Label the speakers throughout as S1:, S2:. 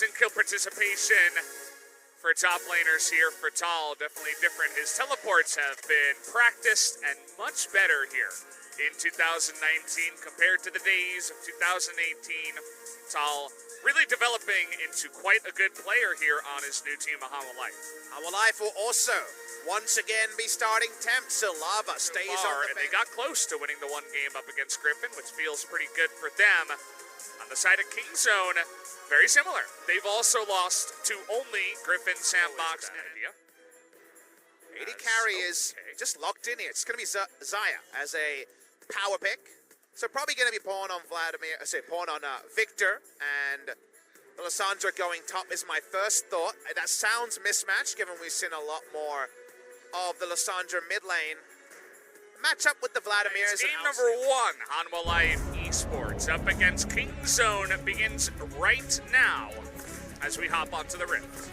S1: decent kill participation for top laners here for Thal. Definitely different. His teleports have been practiced and much better here in 2019 compared to the days of 2018. Thal really developing into quite a good player here on his new team, Life.
S2: Life will also once again be starting temp, so Lava stays on the
S1: and they got close to winning the one game up against Griffin, which feels pretty good for them. On the side of Kingzone, very similar. They've also lost to only Griffin, Sandbox, and India.
S2: AD carry is just locked in here. It's going to be Zaya as a power pick. So probably going to be pawn on pawn on Victor, and the Lissandra going top is my first thought. That sounds mismatched, given we've seen a lot more of the Lissandra mid lane. Match up with the Vladimir is
S1: game number 1, Life Esports up against Kingzone begins right now as we hop onto the Rift.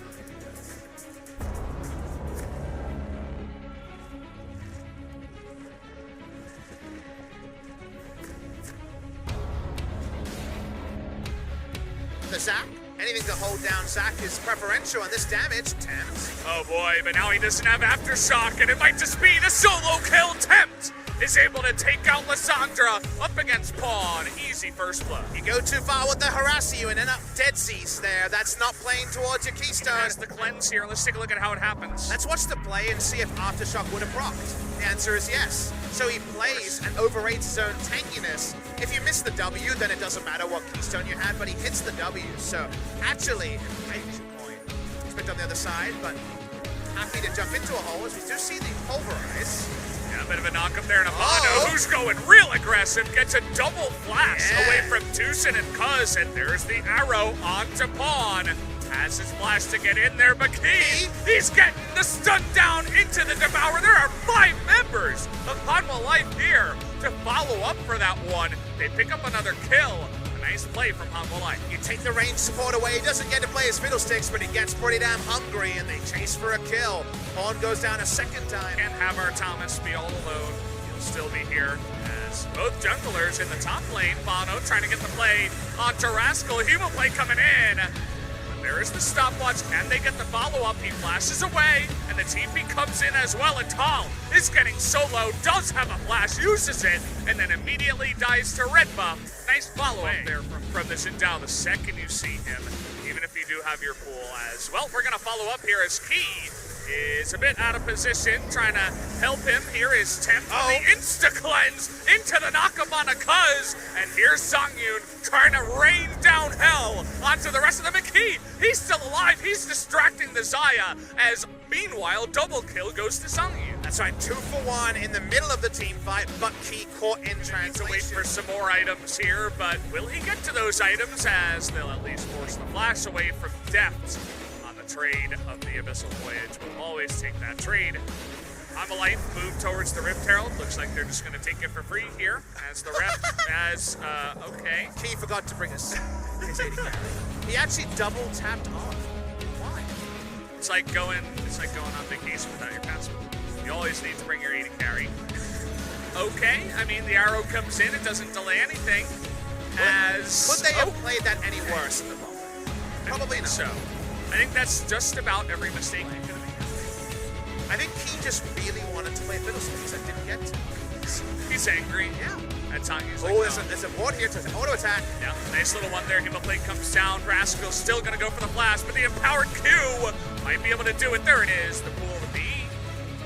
S2: The Zac, anything to hold down Zac is preferential, and this damage, Tempt.
S1: Oh boy, but now he doesn't have Aftershock, and it might just be the solo kill. Tempt is able to take out Lissandra up against Pawn. Easy first blood.
S2: You go too far with the harass you and end up dead seas there. That's not playing towards your keystone.
S1: Has the cleanse here. Let's take a look at how it happens.
S2: Let's watch the play and see if Aftershock would have procced. The answer is yes. So he plays and overrates his own tankiness. If you miss the W, then it doesn't matter what keystone you had, but he hits the W. So actually, he's been on the other side, but happy to jump into a hole as we do see the pulverize.
S1: Yeah, a bit of a knock up there in Amano, who's going real aggressive, gets a double flash away from Tucson and Cuz, and there's the arrow onto Pawn. Has his flash to get in there, but he's getting the stun down into the Devourer. There are 5 members of Hanwha Life here to follow up for that one. They pick up another kill. A nice play from Hanwha Life.
S2: You take the range support away. He doesn't get to play his fiddlesticks, but he gets pretty damn hungry, and they chase for a kill. Pawn goes down a second time.
S1: Can't have our Thomas be all alone. He'll still be here as both junglers in the top lane. Bono trying to get the play onto Rascal. He will play coming in. There is the stopwatch. Can they get the follow-up? He flashes away, and the TP comes in as well. And Thal is getting solo, does have a flash, uses it, and then immediately dies to red buff. Nice follow-up there from this Dow. The second you see him, even if you do have your pool as well. We're going to follow up here as Key is a bit out of position, trying to help him. Here is Tempt on the insta-cleanse into the knock-up on a Cuz, and here's Songyun trying to rain down hell onto the rest of them. McKee, he's still alive. He's distracting the Zaya, as meanwhile, double kill goes to Songyun.
S2: That's right, 2 for 1 in the middle of the team fight, but Key caught in translation.
S1: To wait for some more items here, but will he get to those items, as they'll at least force the flash away from Deft on the trade of the Abyssal Voyage. We'll always take that trade. Hanwha Life move towards the Rift Herald. Looks like they're just going to take it for free here as the ref okay.
S2: Key forgot to bring us his AD carry. He actually double tapped off. Why?
S1: It's like going on vacation without your passport. You always need to bring your AD carry. Okay, I mean, the arrow comes in, it doesn't delay anything.
S2: Could they have played that any worse in the moment? Probably not.
S1: So, I think that's just about every mistake he could have made.
S2: I think Key just really wanted to play Fiddlesticks and didn't get to.
S1: He's angry.
S2: Yeah.
S1: At Tanya's
S2: there's a board here to auto attack.
S1: Yeah, nice little one there. Hima plate comes down. Rascal's still going to go for the flash, but the empowered Q might be able to do it. There it is. The pool of the B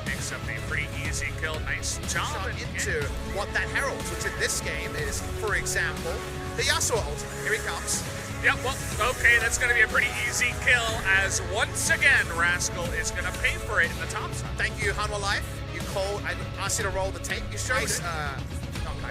S1: makes up a pretty easy kill. Nice job.
S2: Into what that heralds, which in this game is, for example, the Yasuo ultimate. Here he comes.
S1: Yep, well, okay, that's going to be a pretty easy kill, as once again, Rascal is going to pay for it in the top side.
S2: Thank you, Hanwha Life. I asked you to roll the tape. You showed it.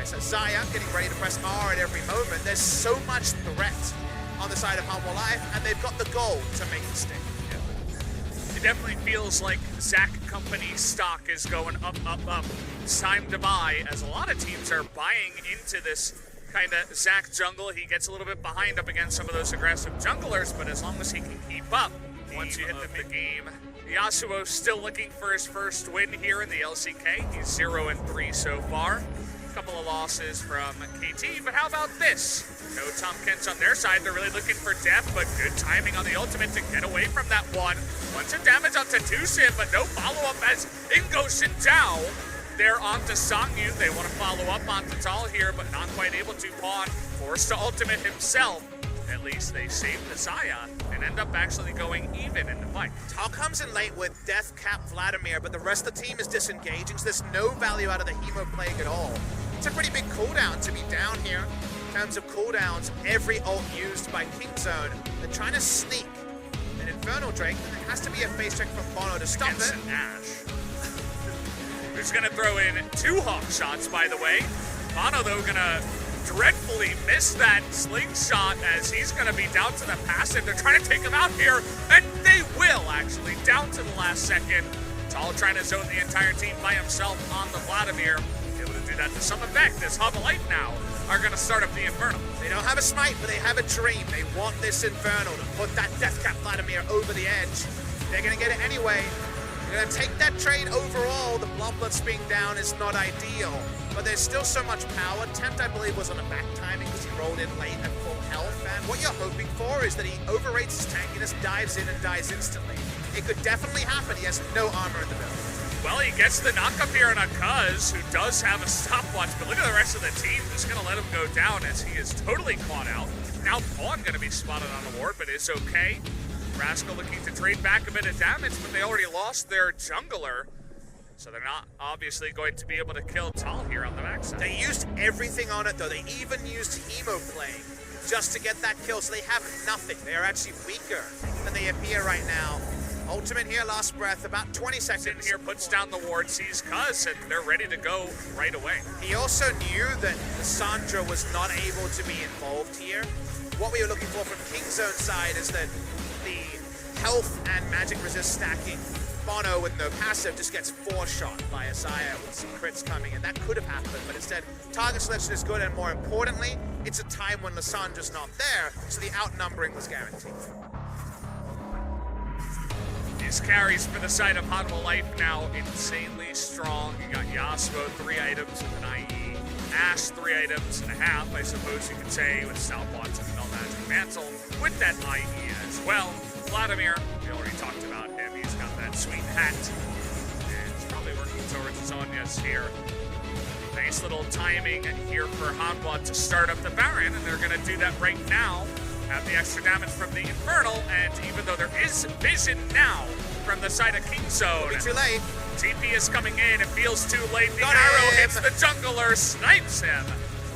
S2: So Zaya getting ready to press R at every moment. There's so much threat on the side of Hanwha Life, and they've got the goal to make it stick.
S1: Yeah. It definitely feels like Zac Company stock is going up, up, up. It's time to buy, as a lot of teams are buying into this kind of Zac jungle. He gets a little bit behind up against some of those aggressive junglers, but as long as he can keep up, once you hit the game. Yasuo still looking for his first win here in the LCK. He's 0-3 so far. Couple of losses from KT, but how about this? No Tompkins on their side. They're really looking for death, but good timing on the ultimate to get away from that one. Bunch of damage onto Tucson, but no follow-up as in goes Thal. They're onto Sangyu. They want to follow up onto Thal here, but not quite able to. Pawn forced to ultimate himself. At least they saved the Zaya and end up actually going even in the fight.
S2: Thal comes in late with Death Cap Vladimir, but the rest of the team is disengaging, so there's no value out of the Hemo Plague at all. It's a pretty big cooldown to be down here. In terms of cooldowns, every ult used by Kingzone, they're trying to sneak an Infernal Drake, and there has to be a face check from Bono to stop it.
S1: Ash. Who's gonna throw in 2 hawk shots, by the way. Bono, though, gonna dreadfully miss that slingshot as he's gonna be down to the passive. They're trying to take him out here, and they will, actually, down to the last second. Thal trying to zone the entire team by himself on the Vladimir. Able to do that to some effect as Light now are gonna start up the Infernal.
S2: They don't have a smite, but they have a dream. They want this Infernal to put that Death Cap Vladimir over the edge. They're gonna get it anyway. They're gonna take that trade overall. The Bloodlets being down is not ideal, but there's still so much power. Tempt, I believe, was on a back timing because he rolled in late at full health, and what you're hoping for is that he overrates his tankiness, dives in, and dies instantly. It could definitely happen. He has no armor in the build.
S1: Well, he gets the knock-up here on a Cuz, who does have a stopwatch, but look at the rest of the team just gonna let him go down as he is totally caught out. Now Pawn gonna be spotted on the ward, but it's okay. Rascal looking to trade back a bit of damage, but they already lost their jungler. So they're not obviously going to be able to kill Thal here on the backside.
S2: They used everything on it, though. They even used Hemo Plague just to get that kill, so they have nothing. They are actually weaker than they appear right now. Ultimate here, last breath, about 20 seconds.
S1: In here puts down the ward, sees Cuz, and they're ready to go right away.
S2: He also knew that Lissandra was not able to be involved here. What we were looking for from Kingzone's side is that the health and magic resist stacking. Bono with no passive just gets 4-shot by Isaiah with some crits coming, and that could have happened, but instead, target selection is good, and more importantly, it's a time when Lissandra's not there, so the outnumbering was guaranteed.
S1: These carries for the side of Life now insanely strong. You got Yasuo 3 items with an IE, Ash 3 items and a half, I suppose you could say, with Stopwatch and Null Magic Mantle, with that IE as well. Vladimir, we already talked about him. He's got that sweet hat, and he's probably working towards Zonya's here. Nice little timing here for Hanwha to start up the Baron, and they're going to do that right now. Have the extra damage from the Infernal, and even though there is vision now from the side of Kingzone,
S2: It'll be too late.
S1: TP is coming in. It feels too late. The arrow hits the jungler, snipes him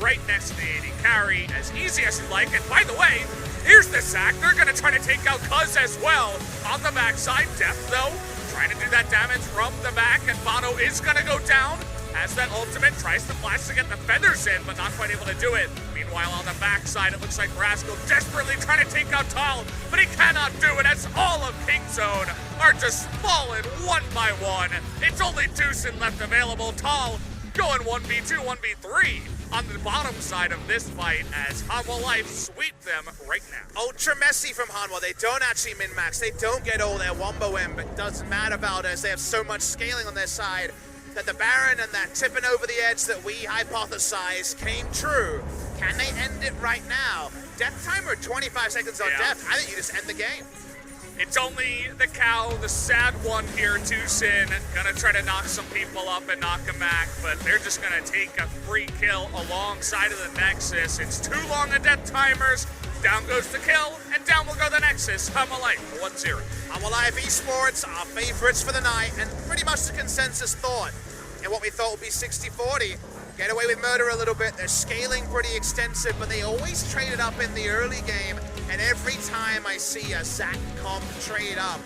S1: right next to the AD carry, as easy as you like. And by the way, here's the sack. They're going to try to take out Cuz as well on the backside. Deft, though, trying to do that damage from the back, and Bono is going to go down as that ultimate tries to flash to get the feathers in, but not quite able to do it. Meanwhile, on the backside, it looks like Rascal desperately trying to take out Thal, but he cannot do it as all of Kingzone are just falling one by one. It's only Tucson left available. Thal going 1v2, 1v3 on the bottom side of this fight as Hanwha Life sweep them right now.
S2: Ultra messy from Hanwha. They don't actually min-max. They don't get all their wombo in, but it doesn't matter about us. They have so much scaling on their side that the Baron and that tipping over the edge that we hypothesized came true. Can they end it right now? Death timer 25 seconds on death. I think you just end the game.
S1: It's only the cow, the sad one here, Tucson, gonna try to knock some people up and knock them back, but they're just gonna take a free kill alongside of the Nexus. It's too long of death timers. Down goes the kill, and down will go the Nexus. Hanwha Life 1-0.
S2: Hanwha Life Esports, our favorites for the night, and pretty much the consensus thought in what we thought would be 60-40. Get away with murder a little bit. They're scaling pretty extensive, but they always traded up in the early game, and every time I see a Zac comp trade up,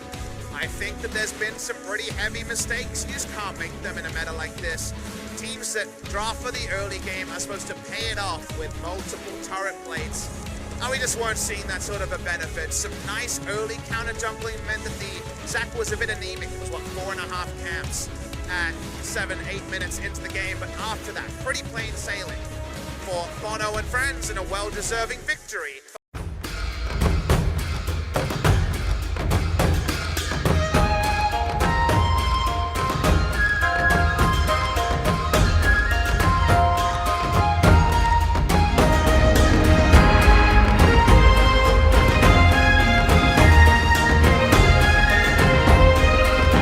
S2: I think that there's been some pretty heavy mistakes. You just can't make them in a meta like this. Teams that draft for the early game are supposed to pay it off with multiple turret plates, and we just weren't seeing that sort of a benefit. Some nice early counter jungling meant that the Zac was a bit anemic. It was, what, 4.5 camps at 7-8 minutes into the game, but after that, pretty plain sailing for Bono and friends and a well-deserving victory.